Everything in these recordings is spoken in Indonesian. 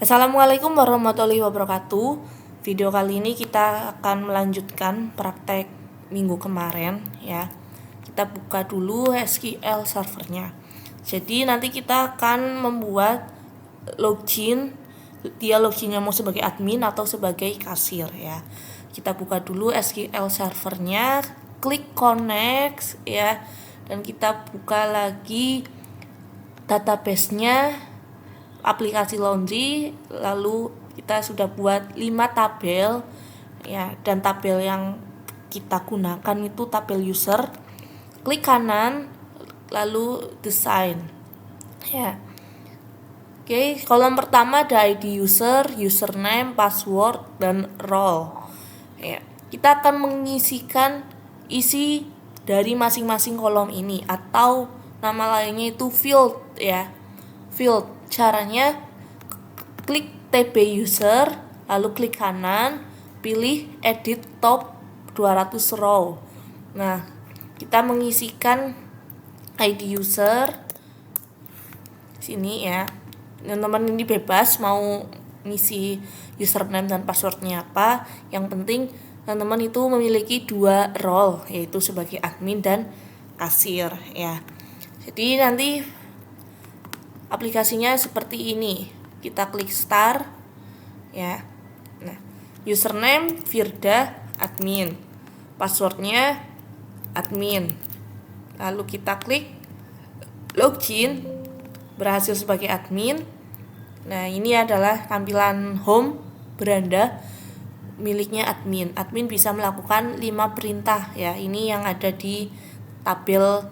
Assalamualaikum warahmatullahi wabarakatuh. Video kali ini kita akan melanjutkan praktek minggu kemarin ya. Kita buka dulu SQL servernya. Jadi nanti kita akan membuat login. Dia loginnya mau sebagai admin atau sebagai kasir ya. Kita buka dulu SQL servernya, klik connect ya, dan kita buka lagi database-nya, aplikasi laundry. Lalu kita sudah buat 5 tabel ya, dan tabel yang kita gunakan itu tabel user. Klik kanan lalu design ya. Oke, kolom pertama ada ID user, username, password, dan role ya. Kita akan mengisikan isi dari masing-masing kolom ini, atau nama lainnya itu field ya. Field, caranya klik TB user, lalu klik kanan, pilih edit top 200 row. Nah, kita mengisikan ID user sini ya. Teman-teman ini bebas mau ngisi username dan passwordnya apa. Yang penting teman-teman itu memiliki 2 role, yaitu sebagai admin dan kasir ya. Jadi nanti aplikasinya seperti ini. Kita klik start ya. Nah, username Firda admin, passwordnya admin. Lalu kita klik login, berhasil sebagai admin. Nah, ini adalah tampilan home beranda miliknya admin. Admin bisa melakukan 5 perintah ya. Ini yang ada di tabel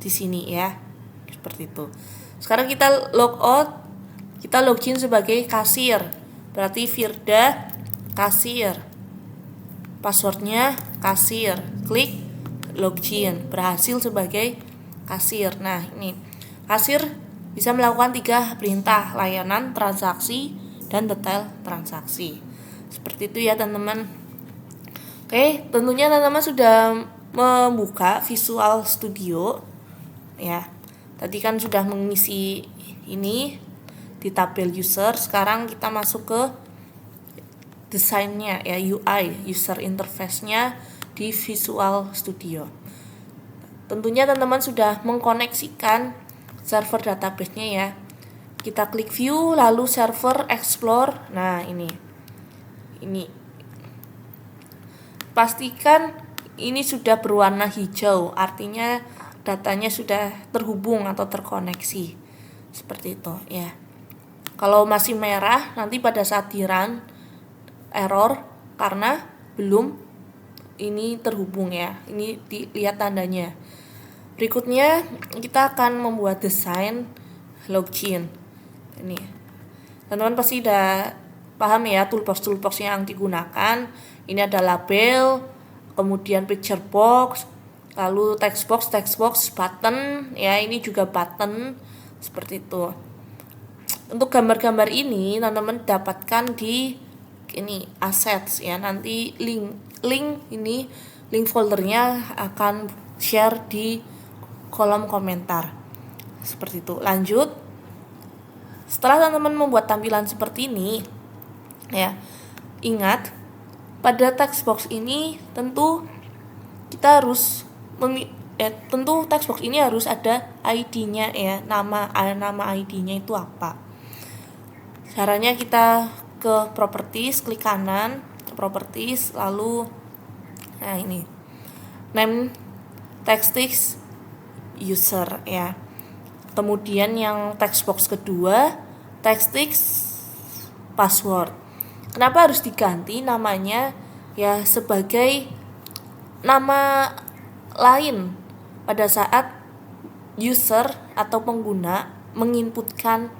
di sini ya. Seperti itu. Sekarang kita logout, kita login sebagai kasir. Berarti Firda kasir. Passwordnya kasir. Klik login, berhasil sebagai kasir. Nah, ini kasir bisa melakukan 3 perintah: layanan, transaksi, dan detail transaksi. Seperti itu ya teman-teman. Oke, tentunya teman-teman sudah membuka Visual Studio ya. Tadi kan sudah mengisi ini di tabel user. Sekarang kita masuk ke desainnya ya, UI, user interface-nya di Visual Studio. Tentunya teman-teman sudah mengkoneksikan server database-nya ya. Kita klik view, lalu server explore. Nah, ini pastikan ini sudah berwarna hijau, artinya datanya sudah terhubung atau terkoneksi. Seperti itu ya. Kalau masih merah, nanti pada saat di run error karena belum ini terhubung ya. Ini dilihat tandanya. Berikutnya kita akan membuat desain login. Ini teman-teman pasti udah paham ya toolbox yang digunakan. Ini ada label, kemudian picture box, lalu text box, button ya. Ini juga button seperti itu. Untuk gambar-gambar ini teman-teman dapatkan di ini assets ya. Nanti link foldernya akan share di kolom komentar. Seperti itu. Lanjut. Setelah teman-teman membuat tampilan seperti ini ya, ingat pada text box ini tentu kita harus tentu text box ini harus ada ID-nya ya. Nama ID-nya itu apa? Caranya kita ke properties, klik kanan, properties, lalu nah ini name text user ya. Kemudian yang text box kedua, text password. Kenapa harus diganti namanya ya sebagai nama lain pada saat user atau pengguna menginputkan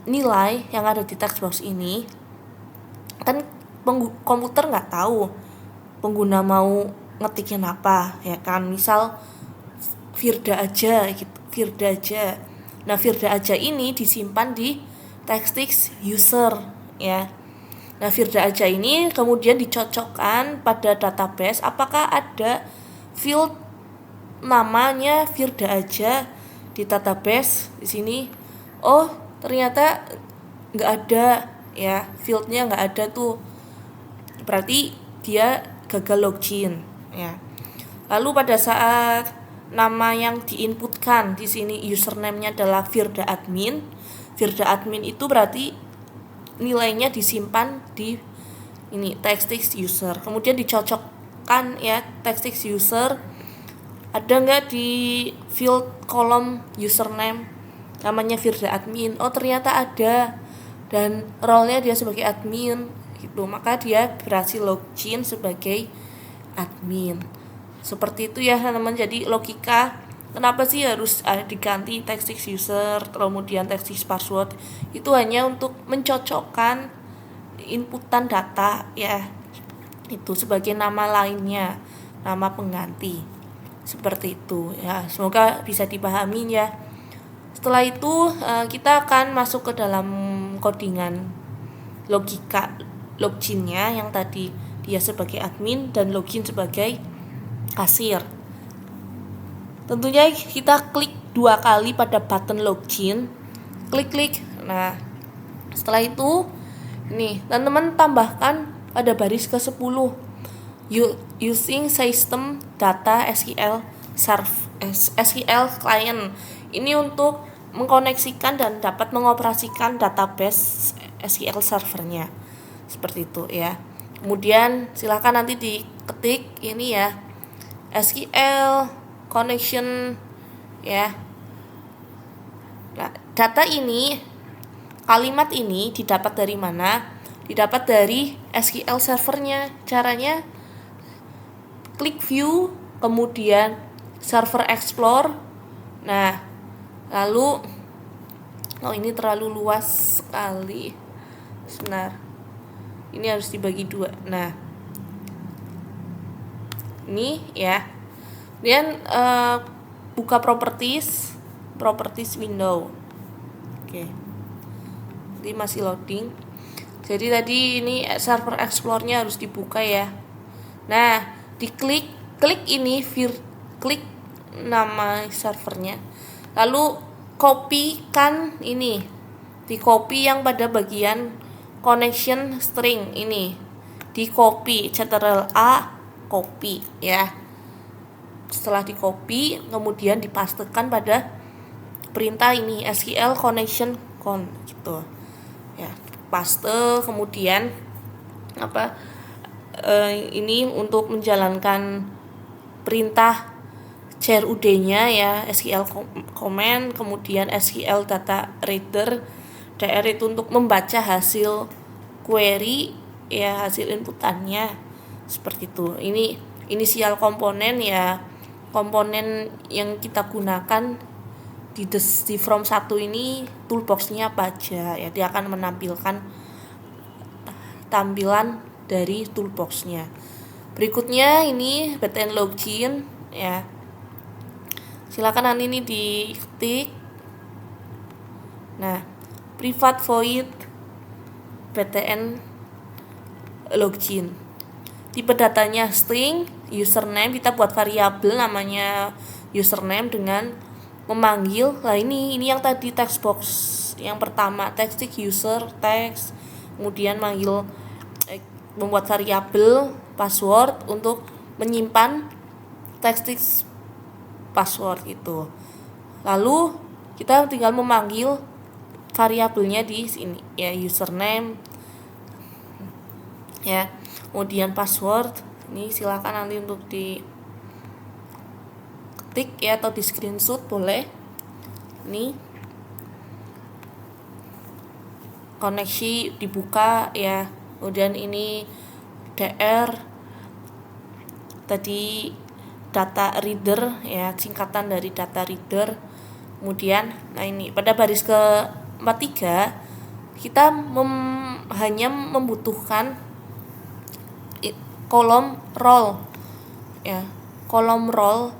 nilai yang ada di text box ini. Kan komputer nggak tahu pengguna mau ngetikin apa ya kan. Misal Firda aja gitu, Firda aja. Nah, Firda aja ini disimpan di text user ya. Nah, Firda aja ini kemudian dicocokkan pada database apakah ada field namanya Firda aja di database di sini. Oh, ternyata nggak ada ya, fieldnya nggak ada tuh, berarti dia gagal login ya. Lalu pada saat nama yang diinputkan di sini username-nya adalah Firda admin. Firda admin itu berarti nilainya disimpan di ini text user. Kemudian dicocokkan ya text user. Ada nggak di field kolom username namanya Firda admin? Oh ternyata ada, dan role-nya dia sebagai admin gitu. Maka dia berhasil login sebagai admin. Seperti itu ya teman-teman. Jadi logika kenapa sih harus diganti text user kemudian text password, itu hanya untuk mencocokkan inputan data ya, itu sebagai nama lainnya, nama pengganti. Seperti itu ya, semoga bisa dipahami ya. Setelah itu kita akan masuk ke dalam codingan logika loginnya yang tadi dia sebagai admin dan login sebagai kasir. Tentunya kita klik 2 kali pada button login, klik. Nah, setelah itu nih, teman-teman tambahkan pada baris ke-10 using system data SQL client. Ini untuk mengkoneksikan dan dapat mengoperasikan database SQL servernya. Seperti itu ya. Kemudian silakan nanti diketik ini ya, SQL connection ya. Nah, data ini, kalimat ini didapat dari mana? Didapat dari SQL servernya. Caranya klik view, kemudian server explore. Nah, lalu ini terlalu luas sekali. Sebentar. Ini harus dibagi 2. Nah, ini ya. Kemudian buka properties window. Oke. Ini masih loading. Jadi tadi ini server explore-nya harus dibuka ya. Nah, klik ini klik nama servernya. Lalu kopikan ini. Di-copy yang pada bagian connection string ini. Di-copy Ctrl+A, copy ya. Setelah di-copy kemudian dipastekan pada perintah ini SQL connection con gitu. Ya, paste kemudian ini untuk menjalankan perintah CRUD-nya ya, SQL command, kemudian SQL data reader, DR itu untuk membaca hasil query ya, hasil inputannya. Seperti itu. Ini inisial komponen ya, komponen yang kita gunakan di from 1 ini toolbox-nya apa aja ya, dia akan menampilkan tampilan dari toolbox-nya. Berikutnya ini btn login ya. Silakan nanti ini diketik. Nah, private void btn login. Tipe datanya string, username kita buat variabel namanya username dengan memanggil. Nah, ini yang tadi text box yang pertama, text user text, kemudian manggil membuat variabel password untuk menyimpan text password itu. Lalu kita tinggal memanggil variabelnya di sini ya, username ya, kemudian password. Ini silakan nanti untuk di ketik ya, atau di screenshot boleh. Ini koneksi dibuka ya. Kemudian ini DR tadi data reader ya, singkatan dari data reader. Kemudian nah ini pada baris ke-43 kita hanya membutuhkan kolom role ya, kolom role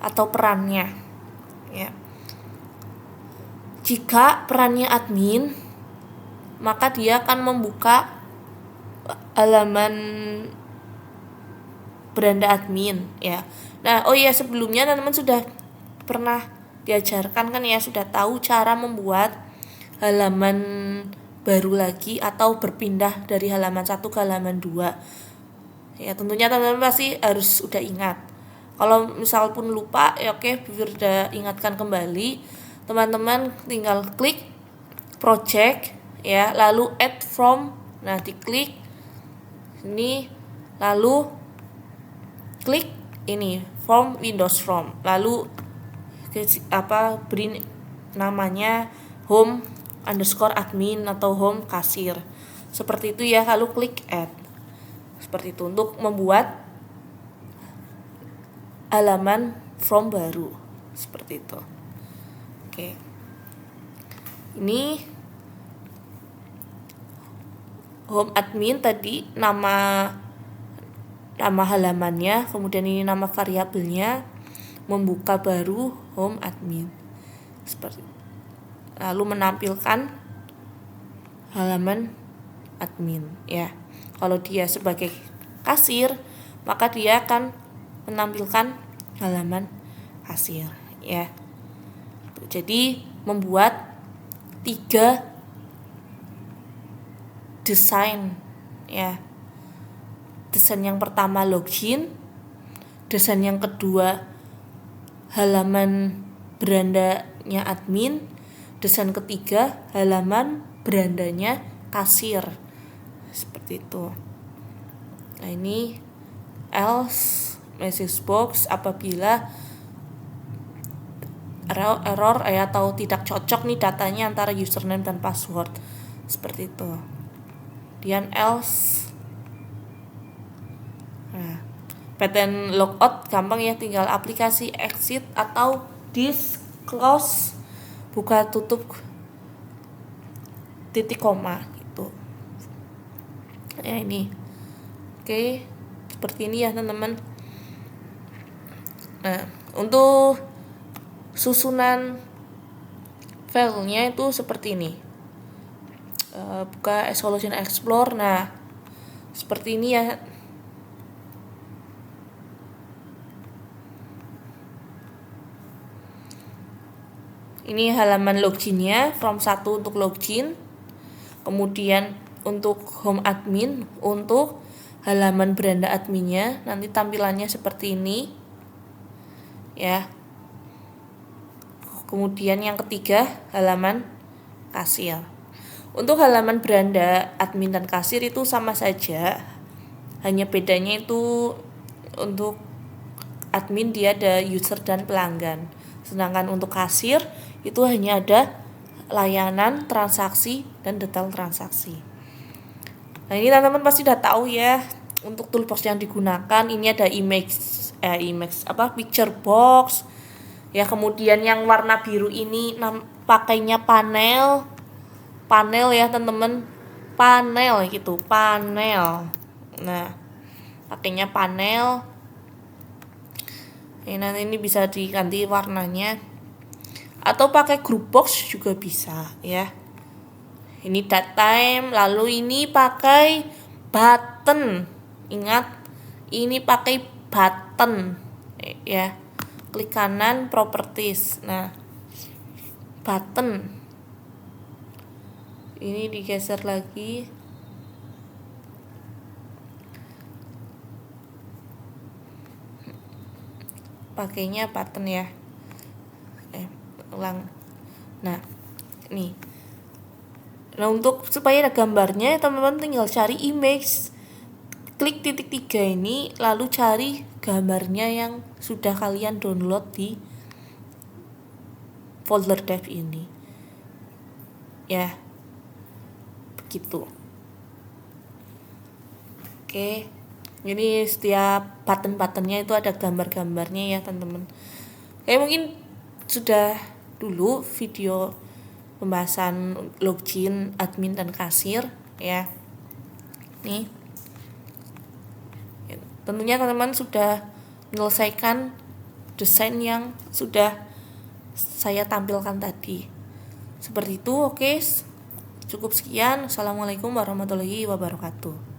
atau perannya ya. Jika perannya admin, maka dia akan membuka halaman beranda admin ya. Nah, sebelumnya teman-teman sudah pernah diajarkan kan ya, sudah tahu cara membuat halaman baru lagi atau berpindah dari halaman 1 ke halaman 2. Ya, tentunya teman-teman pasti harus udah ingat. Kalau misal pun lupa, ya oke, Firda ingatkan kembali. Teman-teman tinggal klik project ya, lalu add from. Nah, diklik ini, lalu klik ini from Windows from. Lalu beri namanya home_admin atau home kasir. Seperti itu ya, lalu klik add. Seperti itu untuk membuat halaman from baru. Seperti itu. Oke. Ini home admin tadi nama halamannya, kemudian ini nama variabelnya, membuka baru home admin. Seperti itu. Lalu menampilkan halaman admin ya. Kalau dia sebagai kasir, maka dia akan menampilkan halaman kasir ya. Jadi membuat 3 desain ya. Desain yang pertama login, desain yang kedua halaman berandanya admin, desain ketiga halaman berandanya kasir. Seperti itu. Nah, ini else message box apabila error atau tidak cocok nih datanya antara username dan password. Seperti itu. Kemudian else. Nah, pattern logout gampang ya, tinggal aplikasi exit atau disk close, buka tutup titik koma gitu. Ya ini. Oke, seperti ini ya teman-teman. Nah, untuk susunan filenya itu seperti ini. Buka Solution Explorer. Nah, seperti ini ya. Ini halaman loginnya, from 1 untuk login. Kemudian untuk home admin, untuk halaman beranda adminnya, nanti tampilannya seperti ini ya. Kemudian yang ketiga halaman kasir. Untuk halaman beranda admin dan kasir itu sama saja, hanya bedanya itu untuk admin dia ada user dan pelanggan, sedangkan untuk kasir itu hanya ada layanan, transaksi, dan detail transaksi. Nah, ini teman-teman pasti udah tahu ya untuk toolbox yang digunakan. Ini ada picture box ya. Kemudian yang warna biru ini pakainya panel ya teman-teman, panel gitu, panel. Nah, pakainya panel. Nanti ini bisa diganti warnanya atau pakai group box juga bisa ya. Ini datetime, lalu ini pakai button. Ingat, ini pakai button ya. Klik kanan properties. Nah, button. Ini digeser lagi. Pakainya button ya. Ulang. Nah, nih. Nah, untuk supaya ada gambarnya, teman-teman tinggal cari image. Klik titik 3 ini, lalu cari gambarnya yang sudah kalian download di folder dev ini. Ya. Begitu. Oke. Ini setiap button-buttonnya itu ada gambar-gambarnya ya, teman-teman. Oke, mungkin sudah dulu video pembahasan login, admin, dan kasir ya. Nih, tentunya teman-teman sudah menyelesaikan desain yang sudah saya tampilkan tadi. Seperti itu. Oke, cukup sekian. Assalamualaikum warahmatullahi wabarakatuh.